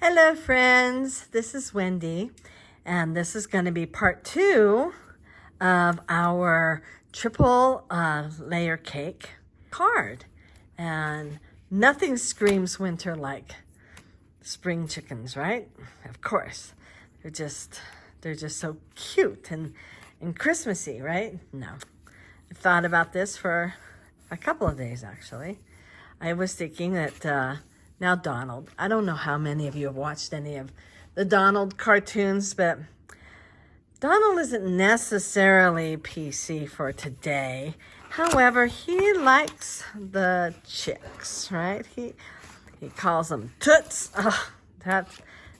Hello friends, this is Wendy, and this is going to be part 2 of our triple layer cake card. And nothing screams winter like spring chickens, right? Of course. They're just so cute and Christmassy, right? No. I thought about this for a couple of days actually. I was thinking that now Donald, I don't know how many of you have watched any of the Donald cartoons, but Donald isn't necessarily PC for today. However, he likes the chicks, right? He calls them toots. Oh,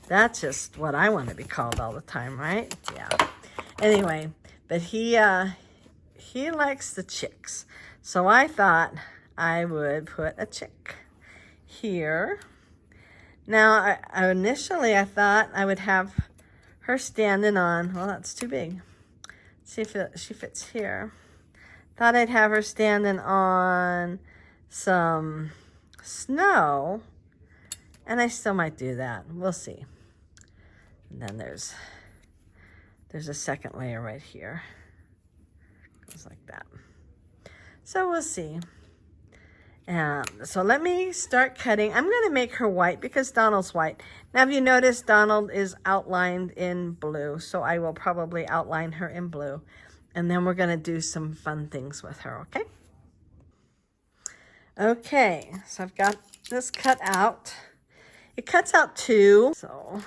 that's just what I want to be called all the time, right? Yeah. Anyway, but he likes the chicks. So I thought I would put a chick here. Now, initially I thought I would have her standing on, well, that's too big. Let's see if she fits here. Thought I'd have her standing on some snow, and I still might do that. We'll see. And then there's a second layer right here. Goes like that. So we'll see. So let me start cutting. I'm going to make her white because Donald's white. Now, if you notice, Donald is outlined in blue, so I will probably outline her in blue. And then we're going to do some fun things with her, okay? Okay, so I've got this cut out. It cuts out 2, so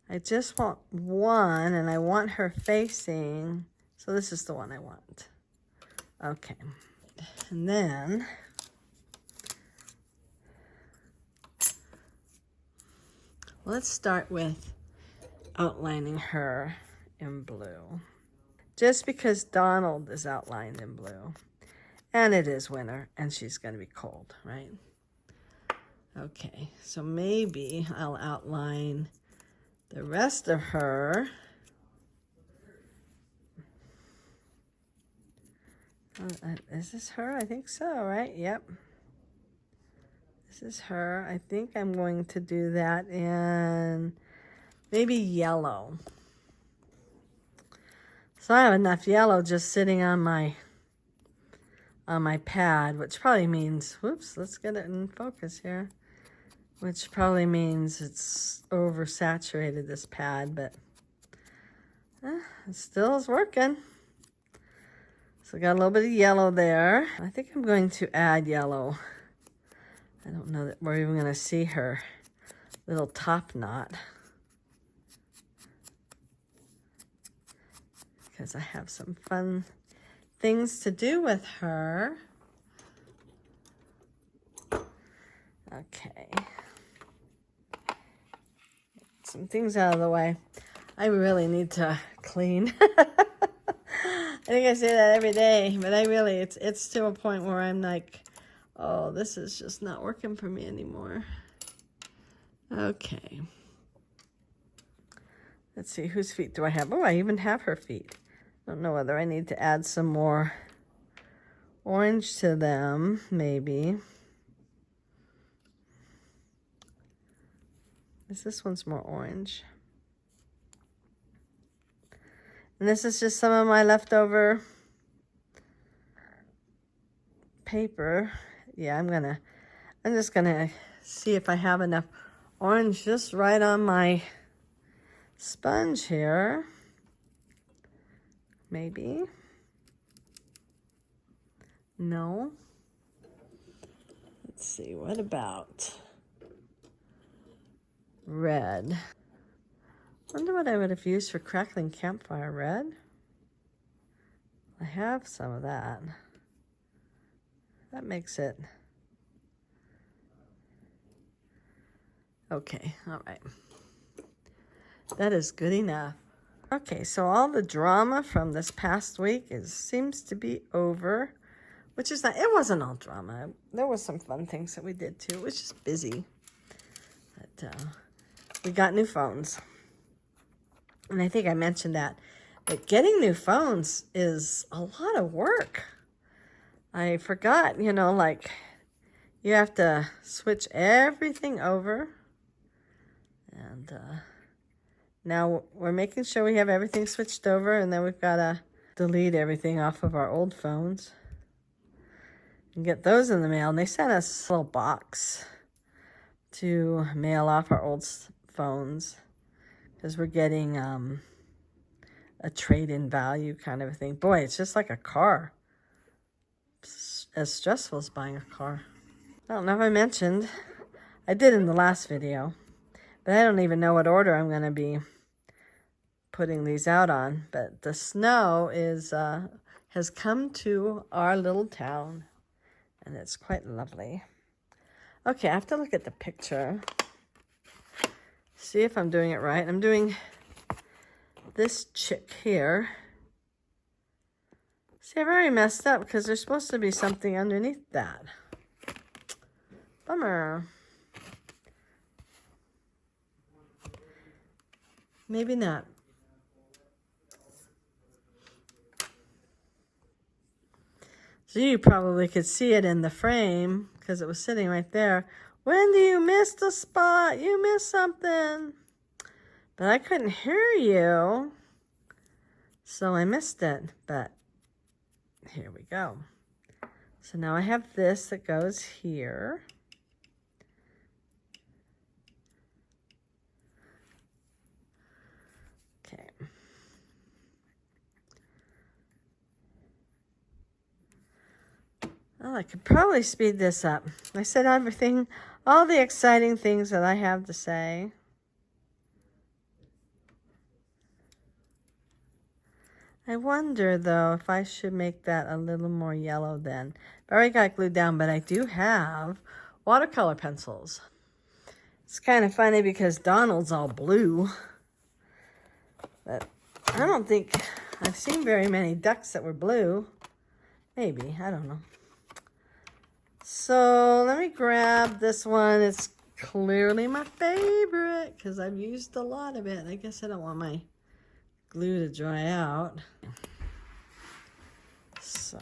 I just want 1, and I want her facing, so this is the one I want. Okay, and then let's start with outlining her in blue. Just because Donald is outlined in blue, and it is winter, and she's going to be cold, right? Okay, so maybe I'll outline the rest of her. Is this her? I think so, right? Yep. This is her. I think I'm going to do that in maybe yellow. So I have enough yellow just sitting on my pad, which probably means, whoops, let's get it in focus here. Which probably means it's oversaturated, this pad, but it still is working. So got a little bit of yellow there. I think I'm going to add yellow. I don't know that we're even going to see her little top knot, because I have some fun things to do with her. Okay. Some things out of the way. I really need to clean. I think I say that every day, but it's to a point where I'm like, oh, this is just not working for me anymore. Okay. Let's see, whose feet do I have? Oh, I even have her feet. Don't know whether I need to add some more orange to them, maybe. This one's more orange. And this is just some of my leftover paper. Yeah, I'm just gonna see if I have enough orange just right on my sponge here. Maybe. No. Let's see, what about red? Wonder what I would have used for crackling campfire. Red? I have some of that. That makes it. Okay, all right. That is good enough. Okay, so all the drama from this past week seems to be over, which is not, it wasn't all drama. There was some fun things that we did too. It was just busy. But we got new phones. And I think I mentioned that. But getting new phones is a lot of work. I forgot, like You have to switch everything over. And now we're making sure we have everything switched over, and then we've got to delete everything off of our old phones and get those in the mail. And they sent us a little box to mail off our old phones because we're getting a trade-in value kind of a thing. Boy, it's just like a car. It's as stressful as buying a car. I don't know if I mentioned, I did in the last video, but I don't even know what order I'm going to be putting these out on. But the snow has come to our little town, and it's quite lovely. Okay, I have to look at the picture, see if I'm doing it right. I'm doing this chick here. See, I've already messed up because there's supposed to be something underneath that. Bummer. Maybe not. So you probably could see it in the frame because it was sitting right there. Wendy, you missed a spot. You missed something. But I couldn't hear you, so I missed it. But here we go. So now I have this that goes here. Okay. Well, I could probably speed this up. I said everything, all the exciting things that I have to say. I wonder, though, if I should make that a little more yellow then. I already got it glued down, but I do have watercolor pencils. It's kind of funny because Donald's all blue. But I don't think I've seen very many ducks that were blue. Maybe, I don't know. So let me grab this one. It's clearly my favorite because I've used a lot of it. I guess I don't want my glue to dry out. So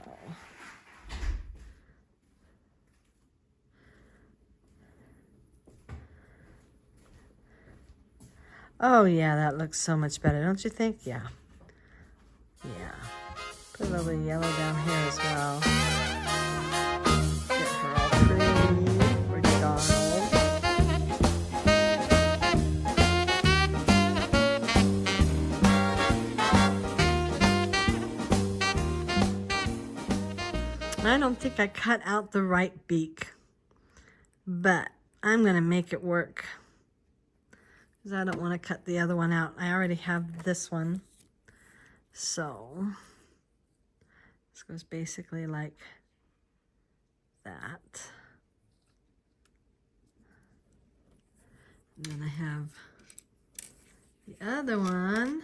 oh yeah, that looks so much better, don't you think? Yeah. Yeah. Put a little bit of yellow down here as well. Get her all pretty for Donald. I don't think I cut out the right beak, but I'm going to make it work because I don't want to cut the other one out. I already have this one. So this goes basically like that. And then I have the other one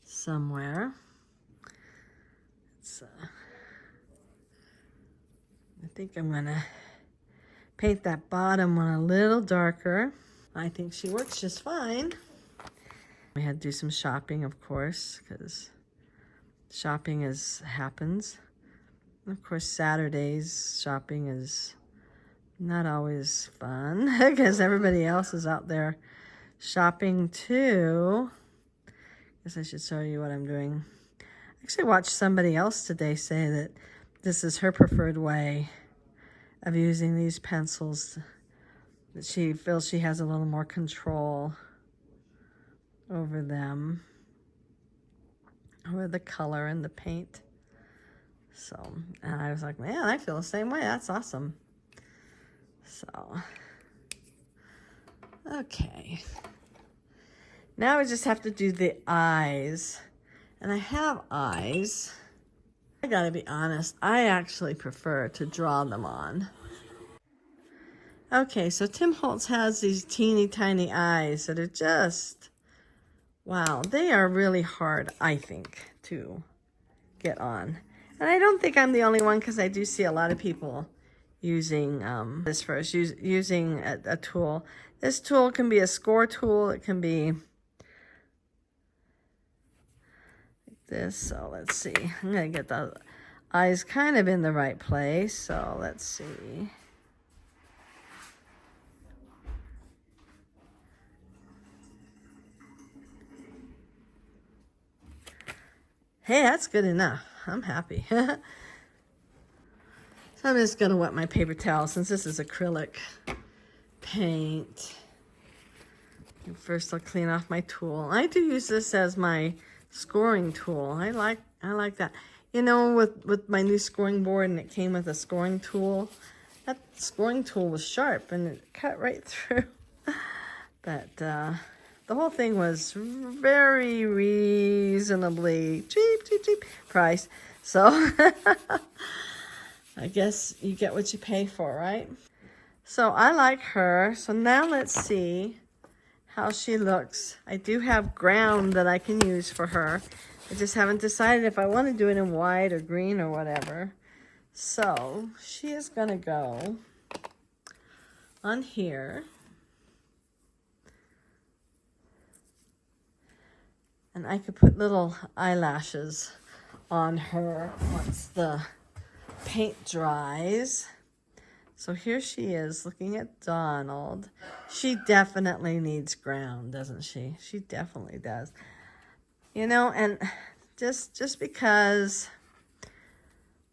somewhere. It's I think I'm gonna paint that bottom one a little darker. I think she works just fine. We had to do some shopping, of course, because shopping happens. Of course, Saturdays shopping is not always fun because everybody else is out there shopping too. I guess I should show you what I'm doing. I actually watched somebody else today say that this is her preferred way of using these pencils, that she feels she has a little more control over them, over the color and the paint. So, and I was like, man, I feel the same way. That's awesome. So, okay. Now we just have to do the eyes. And I have eyes. I gotta be honest, I actually prefer to draw them on. Okay, so Tim Holtz has these teeny tiny eyes that are just, wow, they are really hard, I think, to get on. And I don't think I'm the only one because I do see a lot of people using this first, using a tool. This tool can be a score tool, it can be this. So let's see, I'm gonna get the Eyes kind of in the right place, so let's see. Hey, that's good enough. I'm happy. So I'm just gonna wet my paper towel since this is acrylic paint. And first I'll clean off my tool. I do use this as my scoring tool. I like that. You know, with my new scoring board, and it came with a scoring tool. That scoring tool was sharp and it cut right through. But the whole thing was very reasonably cheap price. So I guess you get what you pay for, right? So I like her. So now let's see how she looks. I do have ground that I can use for her. I just haven't decided if I want to do it in white or green or whatever. So she is gonna go on here. And I could put little eyelashes on her once the paint dries. So here she is looking at Donald. She definitely needs ground, doesn't she? She definitely does. You know, and just because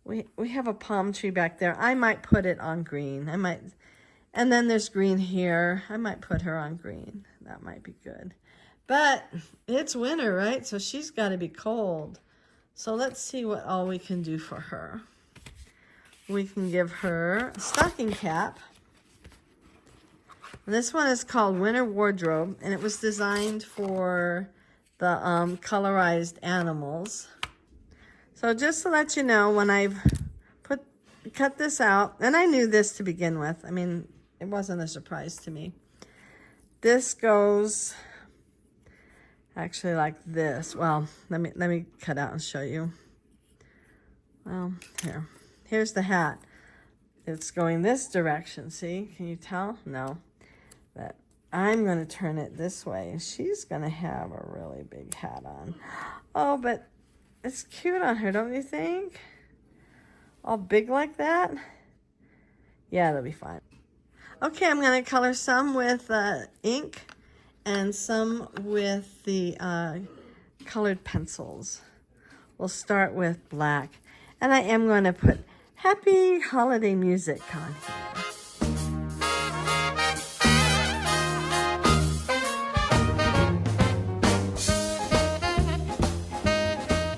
we have a palm tree back there, I might put it on green. And then there's green here. I might put her on green. That might be good. But it's winter, right? So she's got to be cold. So let's see what all we can do for her. We can give her a stocking cap. This one is called Winter Wardrobe, and it was designed for the colorized animals. So just to let you know, when I've cut this out, and I knew this to begin with. I mean, it wasn't a surprise to me. This goes actually like this. Well, let me cut out and show you. Well, here's the hat. It's going this direction. See? Can you tell? No. But I'm going to turn it this way, and she's going to have a really big hat on. Oh, but it's cute on her, don't you think? All big like that? Yeah, it'll be fine. Okay, I'm going to color some with ink and some with the colored pencils. We'll start with black. And I am going to put happy holiday music on here.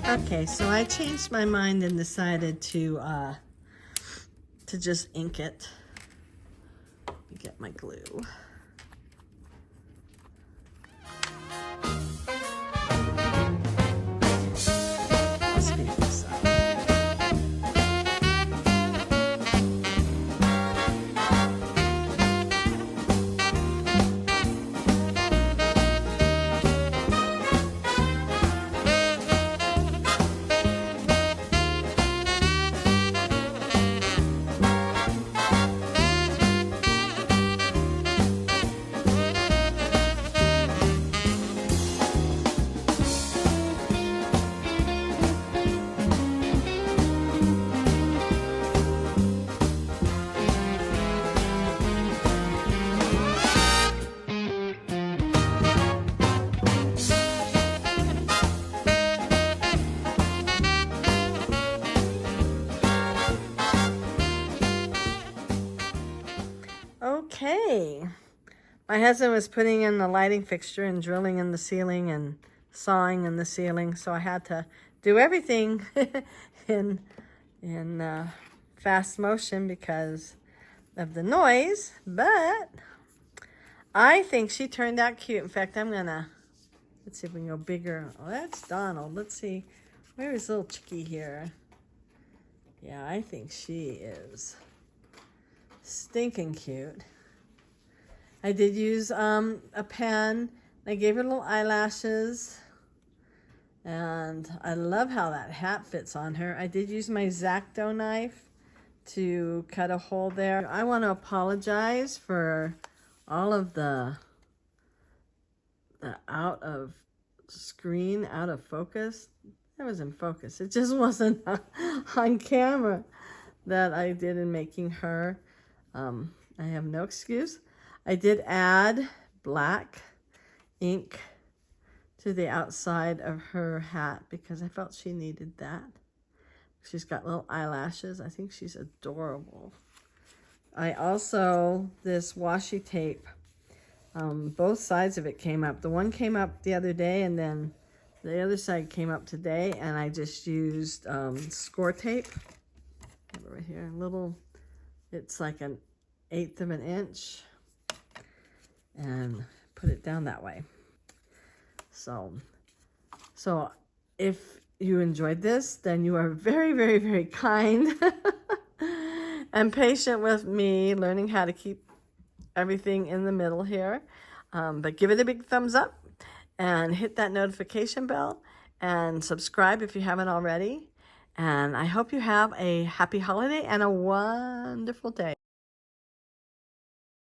Okay, so I changed my mind and decided to just ink it. Let me get my glue. I'll speed this up. Okay, my husband was putting in the lighting fixture and drilling in the ceiling and sawing in the ceiling, so I had to do everything in fast motion because of the noise, but I think she turned out cute. In fact, let's see if we can go bigger. Oh, that's Donald. Let's see, where is little Chicky here? Yeah, I think she is stinking cute. I did use a pen. I gave her little eyelashes. And I love how that hat fits on her. I did use my X-Acto knife to cut a hole there. I want to apologize for all of the out of screen, out of focus. That was in focus. It just wasn't on camera that I did in making her. I have no excuse. I did add black ink to the outside of her hat because I felt she needed that. She's got little eyelashes. I think she's adorable. I also, this washi tape, both sides of it came up. The one came up the other day, and then the other side came up today, and I just used score tape. Right here, little, it's like 1/8 of an inch, and put it down that way. So if you enjoyed this, then you are very, very, very kind and patient with me learning how to keep everything in the middle here. But give it a big thumbs up and hit that notification bell and subscribe if you haven't already. And I hope you have a happy holiday and a wonderful day.